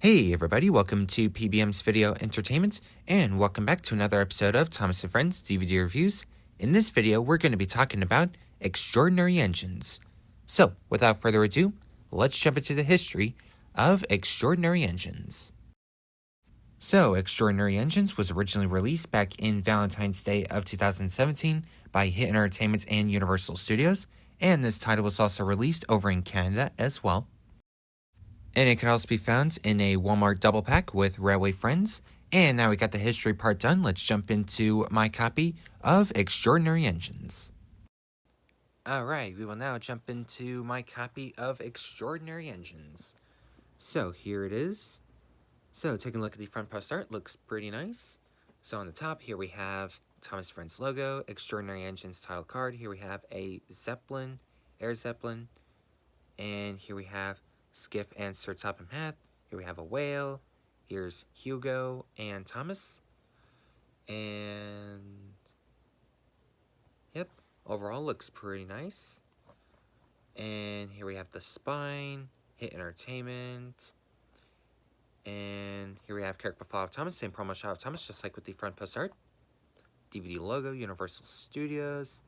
Hey everybody, welcome to PBM's Video Entertainment, and welcome back to another episode of Thomas & Friends DVD Reviews. In this video, we're going to be talking about extraordinary engines. So, without further ado, let's jump into the history of extraordinary engines. So, Extraordinary Engines was originally released back in Valentine's Day of 2017 by Hit Entertainment and Universal Studios, and this title was also released over in Canada as well. And it can also be found in a Walmart double pack with Railway Friends. And now we got the history part done, let's jump into my copy of Extraordinary Engines. Alright, we will now jump into my copy of Extraordinary Engines. So here it is. So taking a look at the front post art, looks pretty nice. So on the top, here we have Thomas Friends logo, Extraordinary Engines title card. Here we have a Zeppelin, Air Zeppelin. And here we have Skiff and Sir Topham Hatt. Here we have a whale. Here's Hugo and Thomas. And yep, overall looks pretty nice. And here we have the spine, Hit Entertainment. And here we have character profile of Thomas, same promo shot of Thomas, just like with the front post art. DVD logo, Universal Studios.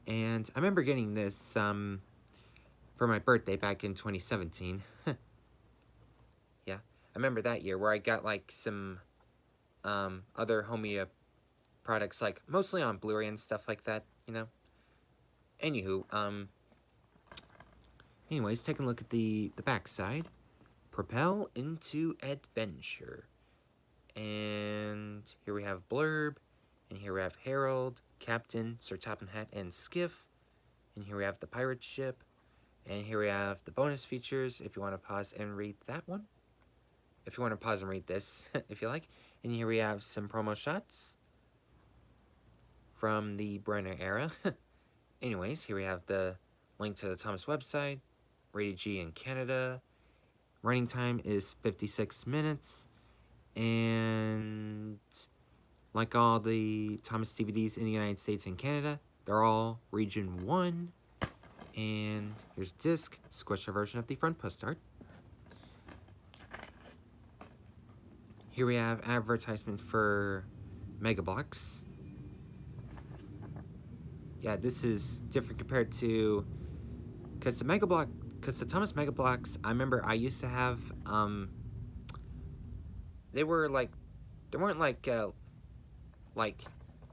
And I remember getting this for my birthday back in 2017. Yeah, I remember that year where I got like some other homey products, like mostly on Blu-ray and stuff like that, you know. Anywho, anyways, taking a look at the back side. Propel into adventure. And here we have blurb, and here we have Harold, Captain, Sir Topham Hatt, and Skiff. And here we have the pirate ship. And here we have the bonus features, if you want to pause and read that one. If you want to pause and read this, if you like. And here we have some promo shots from the Brenner era. Anyways, here we have the link to the Thomas website, rated G in Canada. Running time is 56 minutes. And like all the Thomas DVDs in the United States and Canada, they're all Region 1. And here's disc, squisher version of the front post art. Here we have advertisement for Mega Bloks. Yeah, this is different compared to, because the Thomas Mega Bloks, I remember I used to have, they weren't like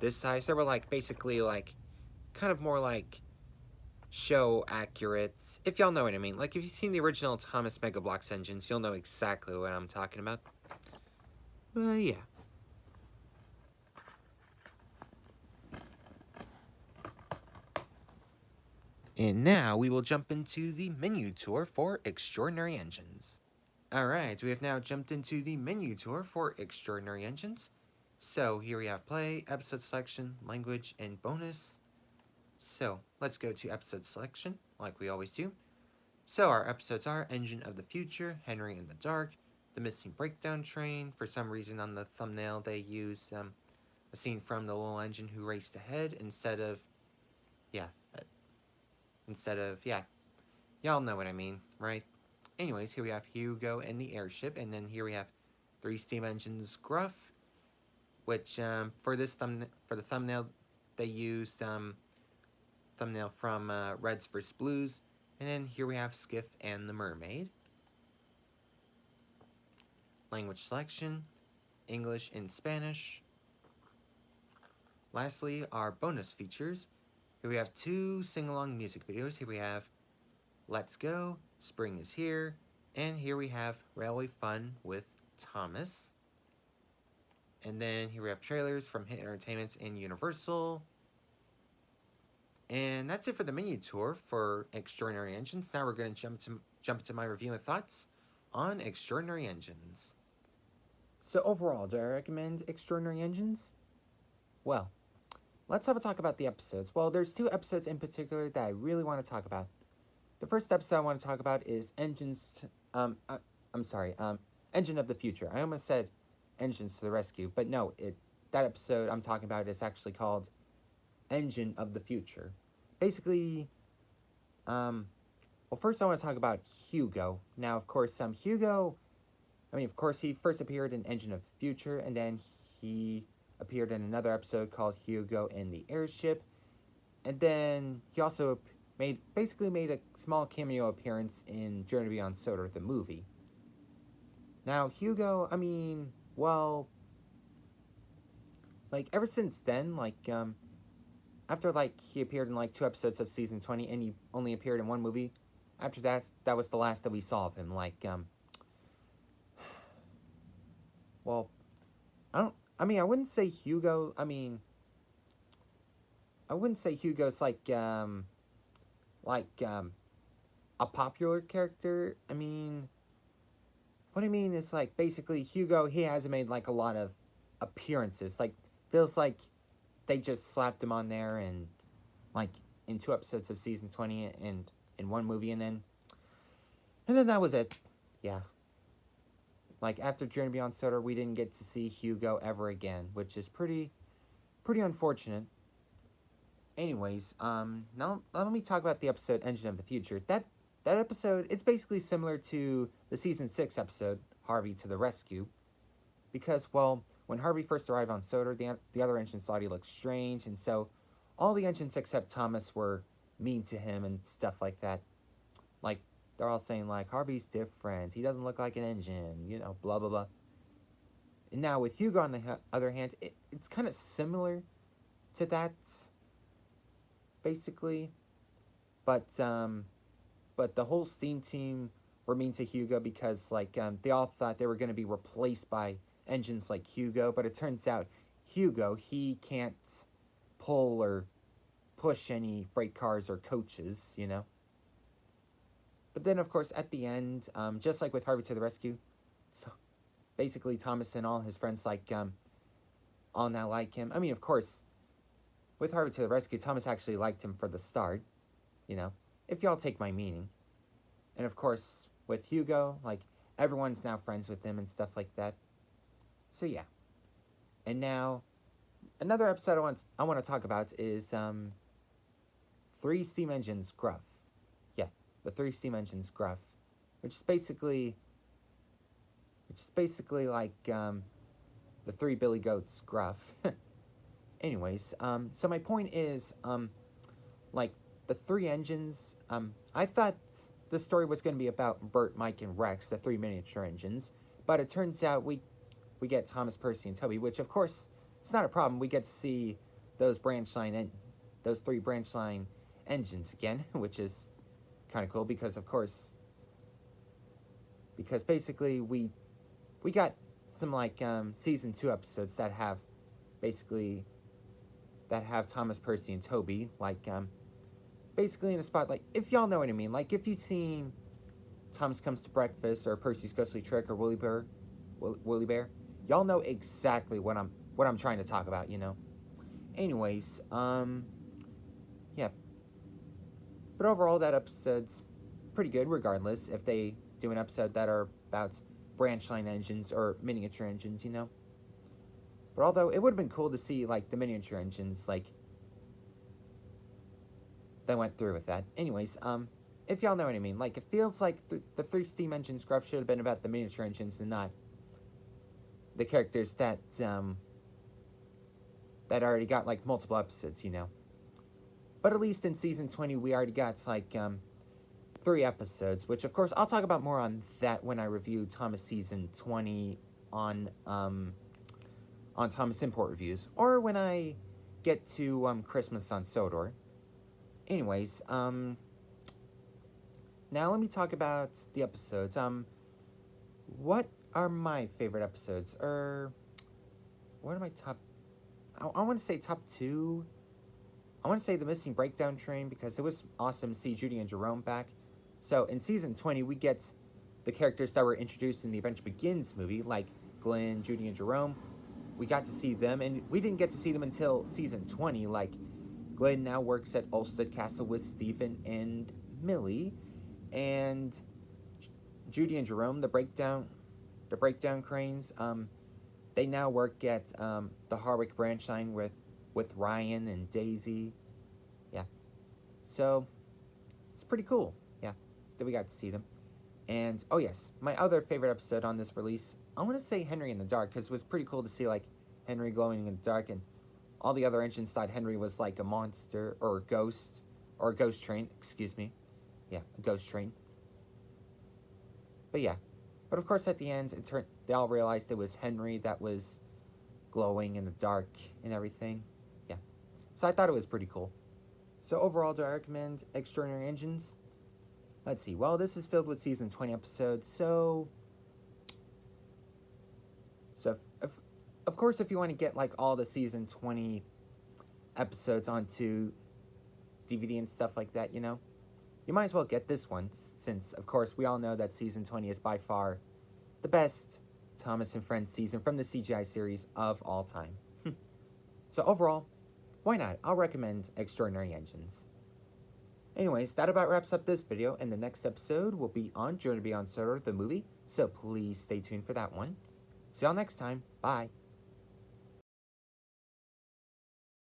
this size. They were like basically like kind of more like show accurate, if y'all know what I mean. Like if you've seen the original Thomas Mega Bloks engines, you'll know exactly what I'm talking about. Yeah. And now we will jump into the menu tour for Extraordinary Engines. Alright, we have now jumped into the menu tour for Extraordinary Engines. So here we have play, episode selection, language, and bonus. So let's go to episode selection, like we always do. So our episodes are Engine of the Future, Henry in the Dark, The Missing Breakdown Train. For some reason on the thumbnail they used a scene from the little engine who raced ahead instead of, y'all know what I mean, right? Anyways, here we have Hugo and the airship, and then here we have 3 steam engines Gruff, which for the thumbnail they used thumbnail from Reds vs. Blues, and then here we have Skiff and the Mermaid. Language selection, English and Spanish. Lastly, our bonus features. Here we have 2 sing-along music videos. Here we have Let's Go, Spring is Here, and here we have Railway Fun with Thomas. And then here we have trailers from Hit Entertainment and Universal. And that's it for the menu tour for Extraordinary Engines. Now we're going to jump into my review and thoughts on Extraordinary Engines. So overall, do I recommend Extraordinary Engines? Well, let's have a talk about the episodes. Well, there's two episodes in particular that I really want to talk about. The first episode I want to talk about is I'm sorry, Engine of the Future. I almost said Engines to the Rescue, but no, that episode I'm talking about is actually called Engine of the Future. Basically, well, first I want to talk about Hugo. Now, of course, of course, he first appeared in Engine of the Future, and then he appeared in another episode called Hugo and the Airship, and then he also basically made a small cameo appearance in Journey Beyond Sodor, the movie. Now, Hugo, well, ever since then, after, he appeared in, 2 episodes of Season 20, and he only appeared in 1 movie, after that was the last that we saw of him, well, I wouldn't say Hugo, I wouldn't say Hugo's, a popular character. What I mean is, basically, Hugo, he hasn't made, a lot of appearances. Feels like they just slapped him on there and, in 2 episodes of Season 20 and in 1 movie, and then that was it. Yeah. After Journey Beyond Sodor, we didn't get to see Hugo ever again, which is pretty unfortunate. Anyways, now let me talk about the episode Engine of the Future. That episode, it's basically similar to the Season 6 episode, Harvey to the Rescue. Because, well, when Harvey first arrived on Sodor, the other engines thought he looked strange, and so all the engines except Thomas were mean to him and stuff like that. They're all saying, Harvey's different, he doesn't look like an engine, blah, blah, blah. And now with Hugo, on the other hand, it's kind of similar to that, basically. But the whole Steam team were mean to Hugo because, they all thought they were going to be replaced by engines like Hugo, but it turns out Hugo, he can't pull or push any freight cars or coaches, But then, of course, at the end, just like with Harvey to the Rescue, so basically Thomas and all his friends, all now like him. Of course, with Harvey to the Rescue, Thomas actually liked him for the start, if y'all take my meaning. And, of course, with Hugo, everyone's now friends with him and stuff like that. So, yeah. And now, another episode I want to talk about is 3 Steam Engines Gruff. The 3 Steam Engines Gruff, which is basically the 3 Billy Goats Gruff. Anyways, so my point is, the 3 engines, I thought the story was going to be about Bert, Mike, and Rex, the 3 miniature engines, but it turns out we get Thomas, Percy, and Toby, which of course it's not a problem. We get to see those 3 branch line engines again, which is kind of cool because basically we got some season 2 episodes that have Thomas, Percy, and Toby basically in a spot, if y'all know what I mean, if you've seen Thomas Comes to Breakfast or Percy's Ghostly Trick or Woolly Bear, y'all know exactly what I'm trying to talk about, Anyways, yeah. But overall, that episode's pretty good, regardless, if they do an episode that are about branch line engines or miniature engines, But although, it would have been cool to see, the miniature engines, that went through with that. Anyways, if y'all know what I mean, it feels like the 3 Steam Engines Gruff should have been about the miniature engines and not the characters that already got, multiple episodes, But at least in Season 20, we already got, 3 episodes, which, of course, I'll talk about more on that when I review Thomas Season 20 on Thomas Import Reviews, or when I get to, Christmas on Sodor. Anyways, now let me talk about the episodes. What are my favorite episodes? What are my top... I want to say top 2... I want to say the Missing Breakdown Train because it was awesome to see Judy and Jerome back. So in Season 20, we get the characters that were introduced in the Adventure Begins movie, like Glenn, Judy, and Jerome. We got to see them, and we didn't get to see them until season 20. Like, Glenn now works at Ulstead Castle with Stephen and Millie, and Judy and Jerome, the breakdown cranes, they now work at the Harwick branch line with Ryan and Daisy. Yeah, so it's pretty cool. Yeah, that we got to see them. And oh yes, my other favorite episode on this release, I want to say Henry in the Dark, because it was pretty cool to see like Henry glowing in the dark, and all the other engines thought Henry was like a monster or a ghost train. Excuse me. Yeah, a ghost train. But yeah, but of course at the end, they all realized it was Henry that was glowing in the dark and everything. Yeah, so I thought it was pretty cool. So overall, do I recommend Extraordinary Engines? Let's see. Well, this is filled with season 20 episodes, so of course, if you want to get like all the season 20 episodes onto DVD and stuff like that, you know, you might as well get this one, since of course we all know that season 20 is by far the best Thomas and Friends season from the CGI series of all time. So overall, why not? I'll recommend Extraordinary Engines. Anyways, that about wraps up this video, and the next episode will be on Journey Beyond Sodor, the movie, so please stay tuned for that one. See y'all next time. Bye.